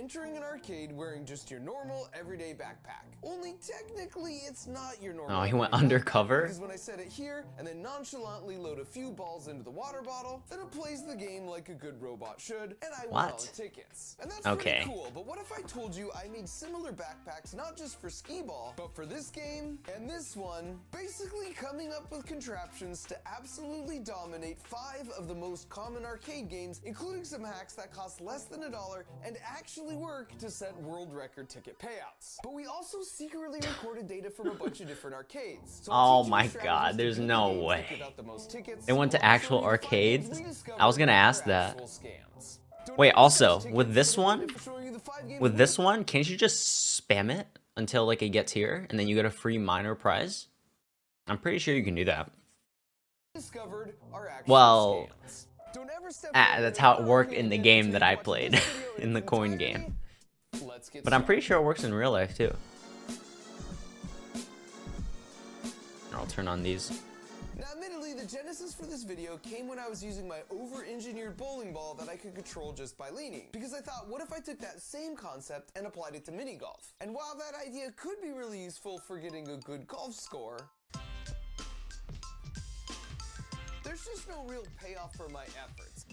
entering an arcade wearing just your normal everyday backpack. Only technically it's not your normal. Oh, he went everyday backpack, undercover? because when I set it here and then nonchalantly load a few balls into the water bottle, then it plays the game like a good robot should, and I win all the tickets. And that's Okay. pretty cool, but what if I told you I made similar backpacks not just for skee-ball, but for this game and this one, basically coming up with contraptions to absolutely dominate 5 of the most common arcade games, including some hacks that cost less than $1 and actually work to set world record ticket payouts. But we also secretly recorded data from a bunch of different arcades. So Oh my god, there's no way. They went to actual arcades? I was gonna ask that. Wait, also, with this one, can't you just spam it until like it gets here and then you get a free minor prize? I'm pretty sure you can do that. Well, that's how it worked in the game that I played, in the coin game. But I'm pretty sure it works in real life too. I'll turn on these. Now, admittedly, the genesis for this video came when I was using my over-engineered bowling ball that I could control just by leaning. Because I thought, what if I took that same concept and applied it to mini golf? And while that idea could be really useful for getting a good golf score, there's just no real payoff for my efforts,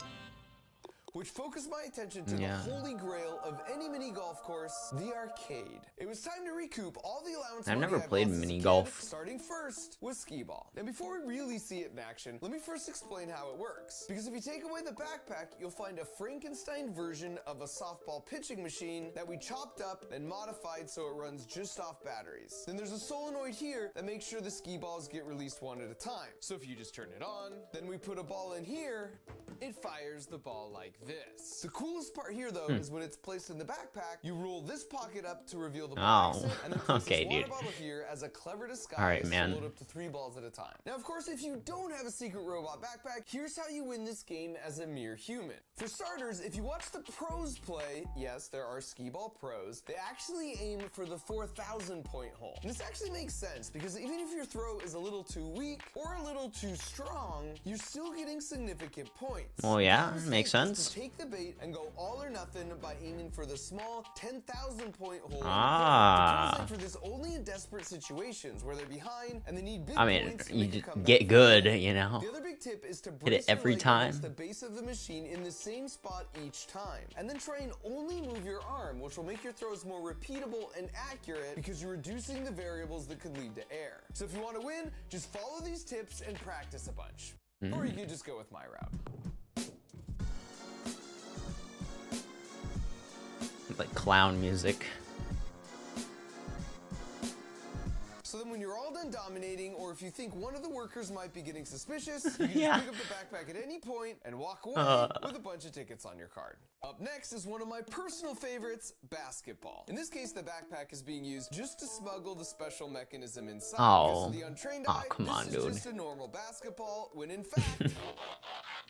which focused my attention to the holy grail of any mini golf course, the arcade. It was time to recoup all the allowance. I've never played mini golf. Starting first with skee-ball. And before we really see it in action, let me first explain how it works. Because if you take away the backpack, you'll find a Frankenstein version of a softball pitching machine that we chopped up and modified so it runs just off batteries. Then there's a solenoid here that makes sure the skee balls get released one at a time. So if you just turn it on, then we put a ball in here, it fires the ball like this. The coolest part here, though, is when it's placed in the backpack, you roll this pocket up to reveal the ball exit, and then place this water bottle here as a clever disguise to load up to 3 balls at a time. Now, of course, if you don't have a secret robot backpack, here's how you win this game as a mere human. For starters, if you watch the pros play, yes, there are skee-ball pros, they actually aim for the 4,000 point hole. And this actually makes sense, because even if your throw is a little too weak or a little too strong, you're still getting significant points. Well, yeah, makes sense. Take the bait and go all or nothing by aiming for the small 10,000 point hole. For this only in desperate situations where they're behind and they need big points. I mean, you get good, you know. The other big tip is to hit it every time. The base of the machine in the same spot each time, and then try and only move your arm, which will make your throws more repeatable and accurate because you're reducing the variables that could lead to error. So if you want to win, just follow these tips and practice a bunch. Or you could just go with my route. Like clown music. So then when you're all done dominating, or if you think one of the workers might be getting suspicious, you can just pick up the backpack at any point and walk away with a bunch of tickets on your card. Up next is one of my personal favorites, basketball. In this case, the backpack is being used just to smuggle the special mechanism inside. Because to the untrained eye, come on, this is dude. just a normal basketball, when in fact,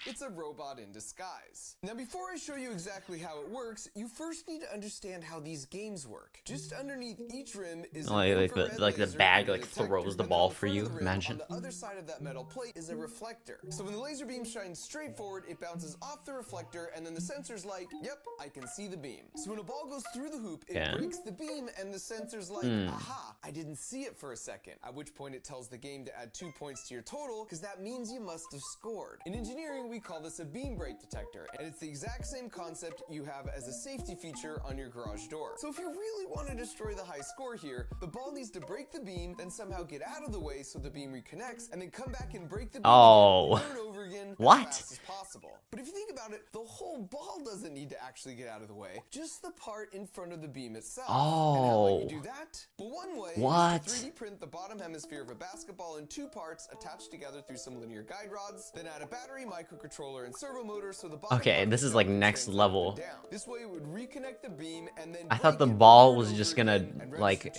it's a robot in disguise. Now, before I show you exactly how it works, you first need to understand how these games work. Just underneath each rim is like the bag like throws the ball for you. Imagine. On the other side of that metal plate is a reflector. So when the laser beam shines straight forward, it bounces off the reflector, and then the sensor's like, yep, I can see the beam. So when a ball goes through the hoop, it breaks the beam, and the sensor's like, aha, I didn't see it for a second. At which point it tells the game to add 2 points to your total, because that means you must have scored. In engineering, we call this a beam break detector, and it's the exact same concept you have as a safety feature on your garage door. So if you really want to destroy the high score here, the ball needs to break the beam, then somehow get out of the way so the beam reconnects, and then come back and break the beam over and over again as fast as possible. But if you think about it, the whole ball doesn't need to actually get out of the way, just the part in front of the beam itself. And how might you do that? Well, one way is to 3D print the bottom hemisphere of a basketball in 2 parts attached together through some linear guide rods, then add a battery, microcontroller, and servo motor so the bottom this is like next level. This way it would reconnect the beam and then I thought the ball was just gonna like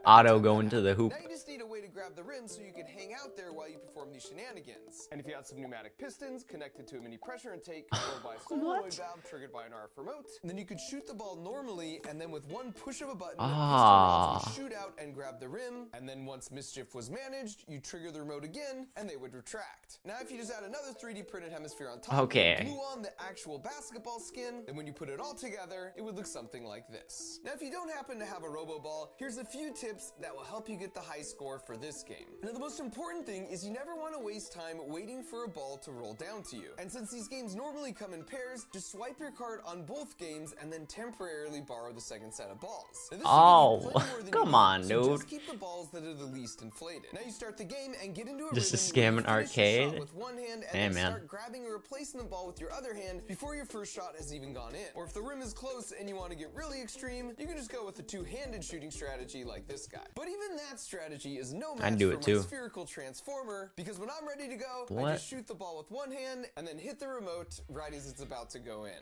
auto go into the hoop. Now you just need a way to grab the rim so you can hang out there while you perform these shenanigans. And if you had some pneumatic pistons connected to a mini pressure intake controlled by a solenoid valve triggered by an RF remote, then you could shoot the ball normally, and then with one push of a button, the piston rods would shoot out and grab the rim, and then once mischief was managed, you trigger the remote again, and they would retract. Now if you just add another 3D printed planet hemisphere on top, Okay. glue on the actual basketball skin, and when you put it all together, it would look something like this. Now, if you don't happen to have a Robo Ball, here's a few tips that will help you get the high score for this game. Now, the most important thing is you never want to waste time waiting for a ball to roll down to you. And since these games normally come in pairs, just swipe your card on both games and then temporarily borrow the second set of balls. Now, Oh, come on, so dude. just keep the balls that are the least inflated. Now you start the game and get into a Just to rhythm scam where an you finish your shot arcade? with one hand and Hey, then man. start grabbing or replacing the ball with your other hand before your first shot has even gone in. Or if the rim is close and you want to get really extreme, you can just go with a two-handed shooting strategy like this guy. But even that strategy is no match I'd do for it too. my spherical transformer, because when I'm ready to go, I What? just shoot the ball with one hand and then hit the remote right as it's about to go in.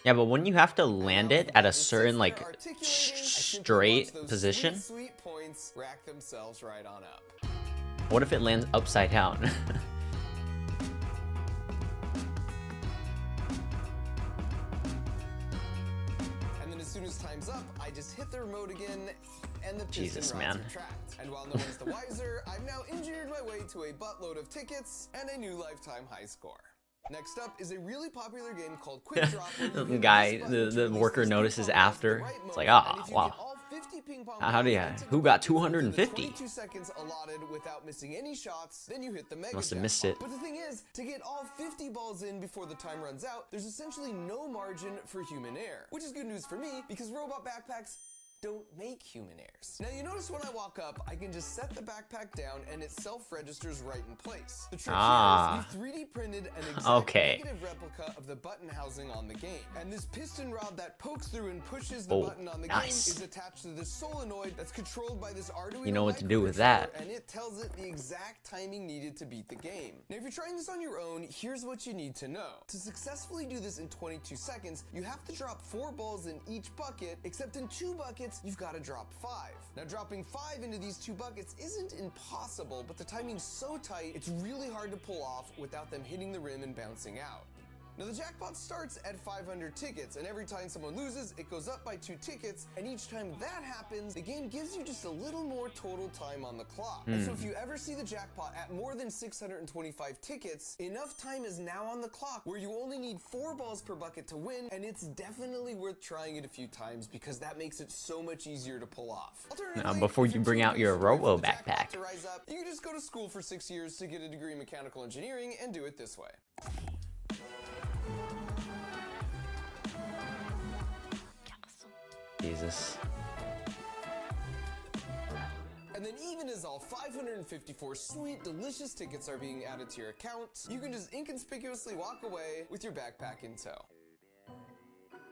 Yeah, but wouldn't you have to land Now, it with at a that just certain sits like there articulating, I simply straight watch those position? Sweet points rack themselves right on up. What if it lands upside down? And then as soon as time's up, I just hit the remote again, and the piston Jesus, rods man. retract. And while no one's the wiser, I've now engineered my way to a buttload of tickets and a new lifetime high score. Next up is a really popular game called Quick Drop. where you The hit guy, this button the to release worker this ping notices pong ball at the after. right It's like, moment, ah, and if you wow. get all 50 ping pong How do balls you- into the who got buckets within the 250? 22 seconds allotted without missing any shots, then you hit the mega Must have jackpot. missed it. But the thing is, to get all 50 balls in before the time runs out, there's essentially no margin for human error, which is good news for me because robot backpacks don't make human errors. Now you notice when I walk up, I can just set the backpack down and it self-registers right in place. The trick Ah. here is you 3D printed an exact Okay. negative replica of the button housing on the game. And this piston rod that pokes through and pushes the Oh, button on the nice. game is attached to this solenoid that's controlled by this Arduino You know what to do with that. microcontroller, and it tells it the exact timing needed to beat the game. Now if you're trying this on your own, here's what you need to know. To successfully do this in 22 seconds, you have to drop 4 balls in each bucket, except in 2 buckets, you've got to drop 5. Now dropping 5 into these 2 buckets isn't impossible, but the timing's so tight, it's really hard to pull off without them hitting the rim and bouncing out. Now the jackpot starts at 500 tickets, and every time someone loses, it goes up by 2 tickets, and each time that happens, the game gives you just a little more total time on the clock. And so if you ever see the jackpot at more than 625 tickets, enough time is now on the clock where you only need 4 balls per bucket to win, and it's definitely worth trying it a few times because that makes it so much easier to pull off. Alternatively, before if you you're bring too out your impatient to wait for Robo the jackpot backpack. to rise up, you can just go to school for 6 years to get a degree in mechanical engineering and do it this way. Jesus. And then even as all 554 sweet, delicious tickets are being added to your account, you can just inconspicuously walk away with your backpack in tow.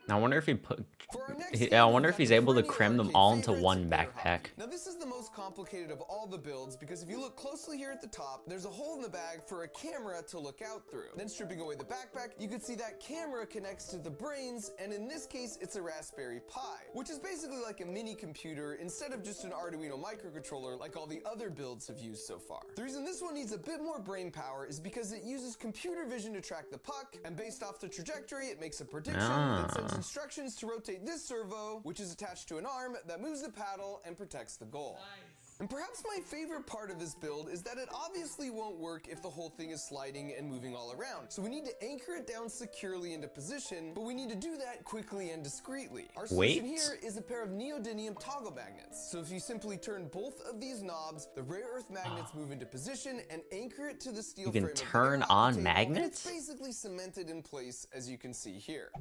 I wonder if he put. For our next I game, wonder we've if he's got able to perennial cram them arcade all into favorites, one air backpack. hockey. Now this is the most complicated of all the builds because if you look closely here at the top, there's a hole in the bag for a camera to look out through. Then stripping away the backpack, you can see that camera connects to the brains, and in this case, it's a Raspberry Pi, which is basically like a mini computer instead of just an Arduino microcontroller like all the other builds have used so far. The reason this one needs a bit more brain power is because it uses computer vision to track the puck, and based off the trajectory, it makes a prediction that sends instructions to rotate this servo, which is attached to an arm that moves the paddle and protects the goal. And perhaps my favorite part of this build is that it obviously won't work if the whole thing is sliding and moving all around. So we need to anchor it down securely into position, but we need to do that quickly and discreetly. Our solution here is a pair of neodymium toggle magnets. So if you simply turn both of these knobs, the rare earth magnets move into position and anchor it to the steel frame. You can turn on magnets? It's basically cemented in place, as you can see here.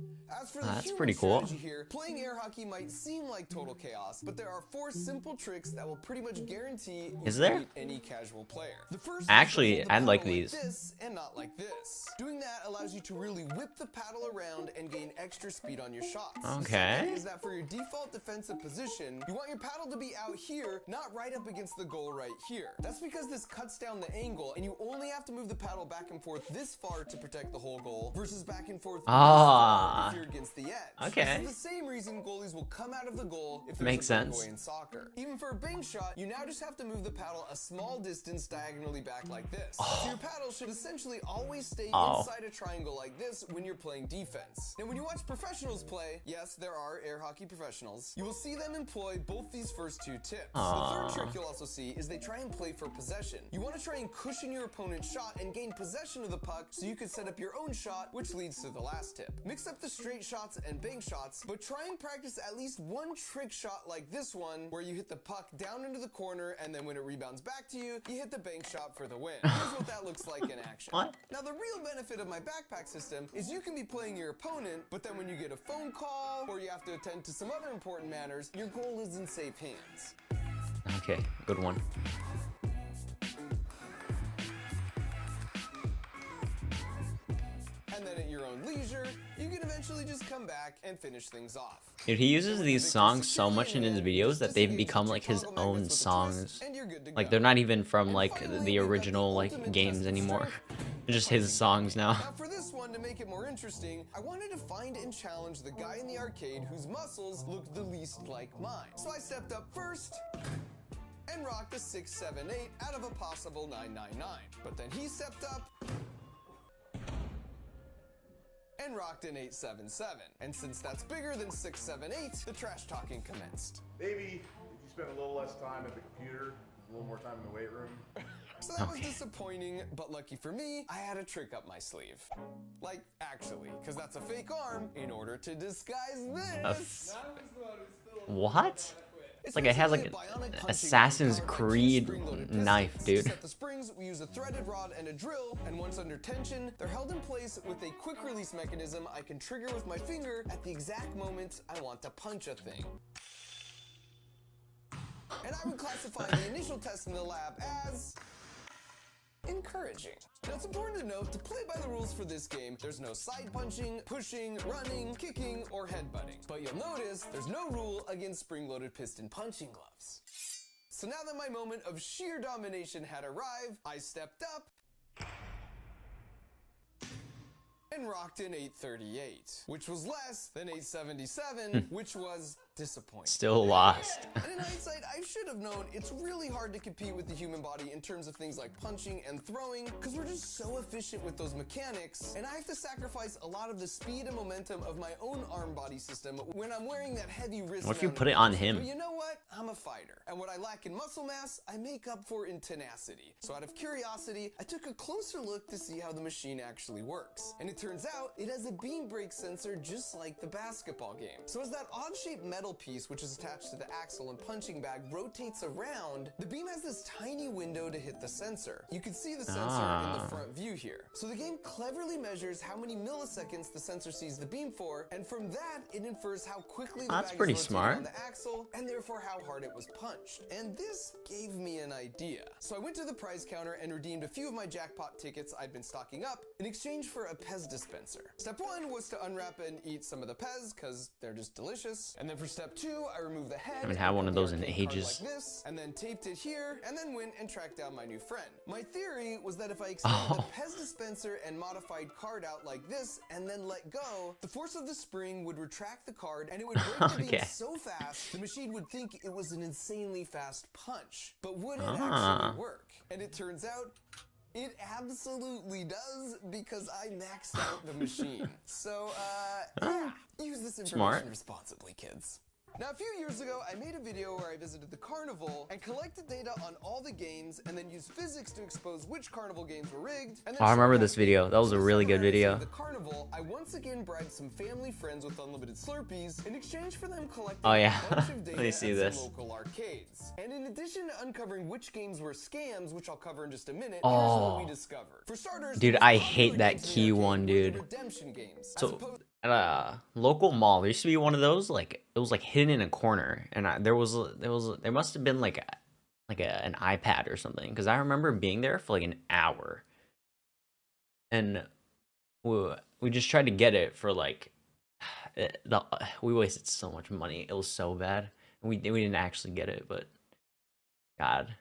As for the That's human pretty cool. strategy here, playing air hockey might seem like total chaos, but there are 4 simple tricks that will pretty much guarantee you Is can there? beat any casual player. The first is Actually, to hold the I'd like paddle these. this and not like this. Doing that allows you to really whip the paddle around and gain extra speed on your shots. The Okay. second is that for your default defensive position, you want your paddle to be out here, not right up against the goal right here. That's because this cuts down the angle, and you only have to move the paddle back and forth this far to protect the whole goal, versus back and forth this far if you're against the edge. Okay. This is the same reason goalies will come out of the goal if there's Makes a breakaway sense. in soccer. Even for a bank shot, you now now just have to move the paddle a small distance diagonally back like this. So your paddle should essentially always stay inside a triangle like this when you're playing defense. Now when you watch professionals play, yes, there are air hockey professionals, you will see them employ both these first two tips. The third trick you'll also see is they try and play for possession. You want to try and cushion your opponent's shot and gain possession of the puck so you can set up your own shot, which leads to the last tip. Mix up the straight shots and bank shots, but try and practice at least one trick shot like this one, where you hit the puck down into the corner, and then when it rebounds back to you, you hit the bank shot for the win. Here's what that looks like in action. What? Now the real benefit of my backpack system is you can be playing your opponent, but then when you get a phone call, or you have to attend to some other important matters, your goal is in safe hands. Okay, good one. And then at your own leisure, you can eventually just come back and finish things off. Dude, he uses these songs so much in his videos that they've become like his own songs. Like they're not even from like the original like games anymore. They're just his songs now. Now for this one, to make it more interesting, I wanted to find and challenge the guy in the arcade whose muscles looked the least like mine. So I stepped up first and rocked a 678 out of a possible 999. But then he stepped up and rocked an 877. And since that's bigger than 678, the trash talking commenced. Maybe if you spend a little less time at the computer, a little more time in the weight room. So that was disappointing, but lucky for me, I had a trick up my sleeve. Like, actually, because that's a fake arm in order to disguise this. What? It's like it has like an Assassin's Creed knife, dude. To set the springs, we use a threaded rod and a drill, and once under tension, they're held in place with a quick release mechanism I can trigger with my finger at the exact moment I want to punch a thing. And I would classify the initial test in the lab as encouraging. Now it's important to note, to play by the rules for this game, there's no side punching, pushing, running, kicking, or headbutting. But you'll notice there's no rule against spring-loaded piston punching gloves. So now that my moment of sheer domination had arrived, I stepped up and rocked an 838, which was less than 877, which was disappointing. Still lost. And in hindsight, I should have known it's really hard to compete with the human body in terms of things like punching and throwing, because we're just so efficient with those mechanics, and I have to sacrifice a lot of the speed and momentum of my own arm body system when I'm wearing that heavy wrist. What if you put it on him? But you know what? I'm a fighter, and what I lack in muscle mass, I make up for in tenacity. So out of curiosity, I took a closer look to see how the machine actually works. And it turns out it has a beam brake sensor just like the basketball game. So as that odd-shaped metal piece, which is attached to the axle and punching bag, rotates around, the beam has this tiny window to hit the sensor. You can see the sensor in the front view here. So the game cleverly measures how many milliseconds the sensor sees the beam for, and from that, it infers how quickly the That's bag pretty is rotating smart. on the axle, and therefore how hard it was punched. And this gave me an idea. So I went to the prize counter and redeemed a few of my jackpot tickets I'd been stocking up in exchange for a Pez dispenser. Step one was to unwrap and eat some of the Pez, because they're just delicious. And then for step two, I removed the head. Haven't had one of those in ages. Like this, and then taped it here, and then went and tracked down my new friend. My theory was that if I extended the Pez dispenser and modified card out like this, and then let go, the force of the spring would retract the card, and it would break the beam so fast, the machine would think it was an insanely fast punch. But would it actually work? And it turns out, it absolutely does, because I maxed out the machine. So, yeah, use this information responsibly, kids. Now, a few years ago, I made a video where I visited the carnival and collected data on all the games, and then used physics to expose which carnival games were rigged. And then I remember this video. That was a really good video. At the carnival, I once again bribed some family friends with unlimited Slurpees in exchange for them collecting a bunch of data Let me see at this. some local arcades. And in addition to uncovering which games were scams, which I'll cover in just a minute, here's what we discovered. For starters, Dude, I hate that key one, dude. Redemption games. So at a local mall, there used to be one of those, like it was like hidden in a corner, and there must have been like an iPad or something, because I remember being there for like an hour, and we just tried to get it for like we wasted so much money. It was so bad. We didn't actually get it, but God,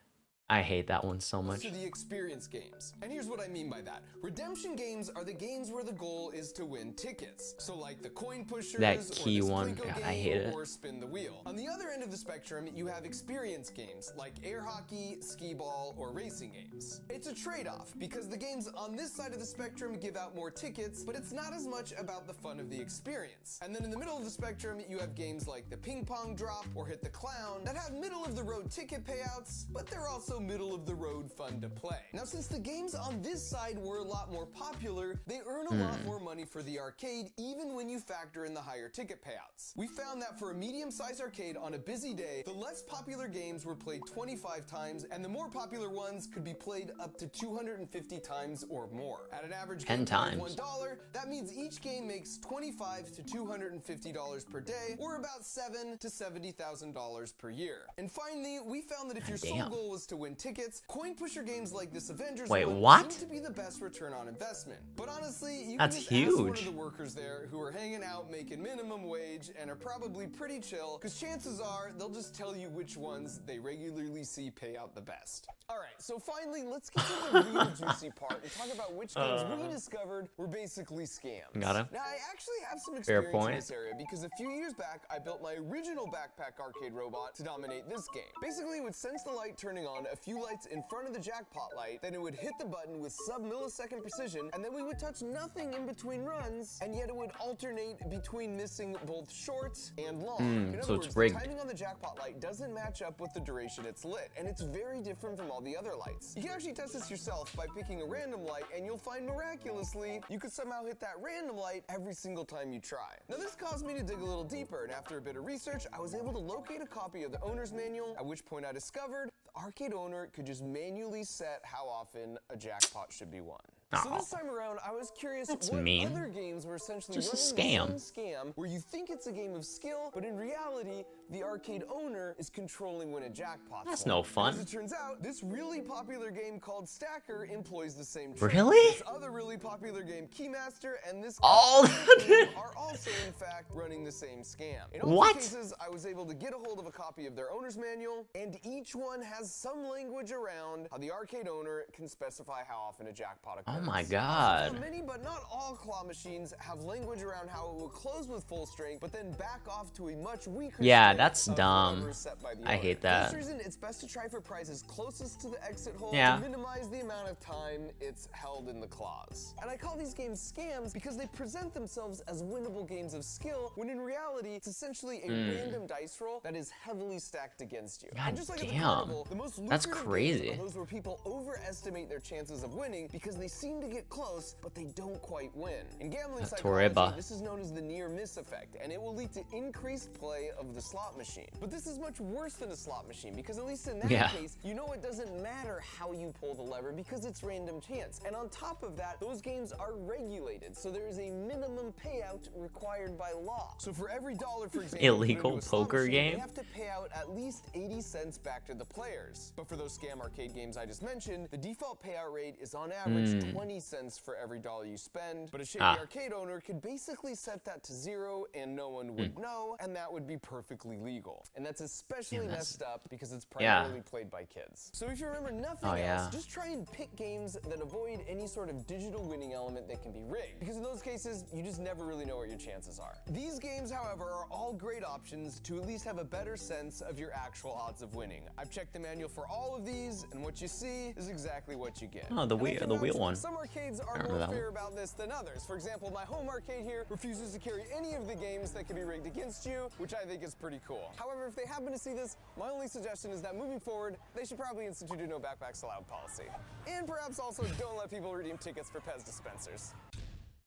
I hate that one so much. To the experience games. And here's what I mean by that. Redemption games are the games where the goal is to win tickets. So like the coin pushers, That key or this one, Plinko God, game, I hate it. or spin the wheel. On the other end of the spectrum, you have experience games like air hockey, skee ball, or racing games. It's a trade-off because the games on this side of the spectrum give out more tickets, but it's not as much about the fun of the experience. And then in the middle of the spectrum, you have games like the ping pong drop or hit the clown that have middle of the road ticket payouts, but they're also middle of the road fun to play. Now, since the games on this side were a lot more popular, they earn a lot more money for the arcade, even when you factor in the higher ticket payouts. We found that for a medium-sized arcade on a busy day, the less popular games were played 25 times, and the more popular ones could be played up to 250 times or more. At an average 10 game times. of $1, that means each game makes $25 to $250 per day, or about $7,000 to $70,000 per year. And finally, we found that if your sole Damn. goal was to win tickets, coin pusher games like this Avengers Wait, one what? seem to be the best return on investment. But honestly, you That's can just ask one of huge. the workers there who are hanging out making minimum wage and are probably pretty chill, because chances are they'll just tell you which ones they regularly see pay out the best. All right, so finally, let's get to the real juicy part and talk about which games we discovered were basically scams. Got him. Now, I actually have some Fair experience point. in this area because a few years back, I built my original backpack arcade robot to dominate this game. Basically, it would sense the light turning on, a few lights in front of the jackpot light, then it would hit the button with sub-millisecond precision, and then we would touch nothing in between runs, and yet it would alternate between missing both short and long. In so other it's words, rigged. the timing on the jackpot light doesn't match up with the duration it's lit, and it's very different from all the other lights. You can actually test this yourself by picking a random light, and you'll find miraculously you could somehow hit that random light every single time you try. Now this caused me to dig a little deeper, and after a bit of research, I was able to locate a copy of the owner's manual, at which point I discovered the arcade owner could just manually set how often a jackpot should be won. So this time around, I was curious That's what mean. other games were essentially Just a running the scam. same scam where you think it's a game of skill, but in reality, the arcade owner is controlling when a jackpot's That's won. no fun. As it turns out, this really popular game called Stacker employs the same trick. Really? This other really popular game, Keymaster, and this All game are also in fact running the same scam. In all What? two cases, I was able to get a hold of a copy of their owner's manual, and each one has some language around how the arcade owner can specify how often a jackpot occurs. Oh my god. Many, but not all claw machines have language around how it will close with full strength, but then back off to a much weaker Yeah, strength that's of dumb. whatever is set by the I owner. hate For that. this reason, it's best to try for prizes closest to the exit hole Yeah. to minimize the amount of time it's held in the claws. And I call these games scams because they present themselves as winnable games of skill, when in reality, it's essentially a random dice roll that is heavily stacked against you. God And just like at the damn. carnival, the most That's lucrative crazy. games are those where people overestimate their chances of winning because they seem to get close, but they don't quite win. In gambling psychology, Toreba. this is known as the near-miss effect, and it will lead to increased play of the slot machine. But this is much worse than a slot machine, because at least in that Yeah. case, you know it doesn't matter how you pull the lever because it's random chance. And on top of that, those games are regulated, so there is a minimum payout required by law. So for every dollar, for example, Illegal put into a slot poker machine, game? they have to pay out at least 80 cents back to the players. But for those scam arcade games I just mentioned, the default payout rate is on average 20 cents for every dollar you spend, but a shady arcade owner could basically set that to 0 and no one would know, and that would be perfectly legal. And that's especially messed up because it's primarily played by kids. So if you remember nothing else, just try and pick games that avoid any sort of digital winning element that can be rigged, because in those cases, you just never really know what your chances are. These games, however, are all great options to at least have a better sense of your actual odds of winning. I've checked the manual for all of these, and what you see is exactly what you get. Oh, the wheel one. Some arcades are remember more that fair about this than others. For example, my home arcade here refuses to carry any of the games that can be rigged against you, which I think is pretty cool. However, if they happen to see this, my only suggestion is that moving forward, they should probably institute a no backpacks allowed policy. And perhaps also don't let people redeem tickets for Pez dispensers.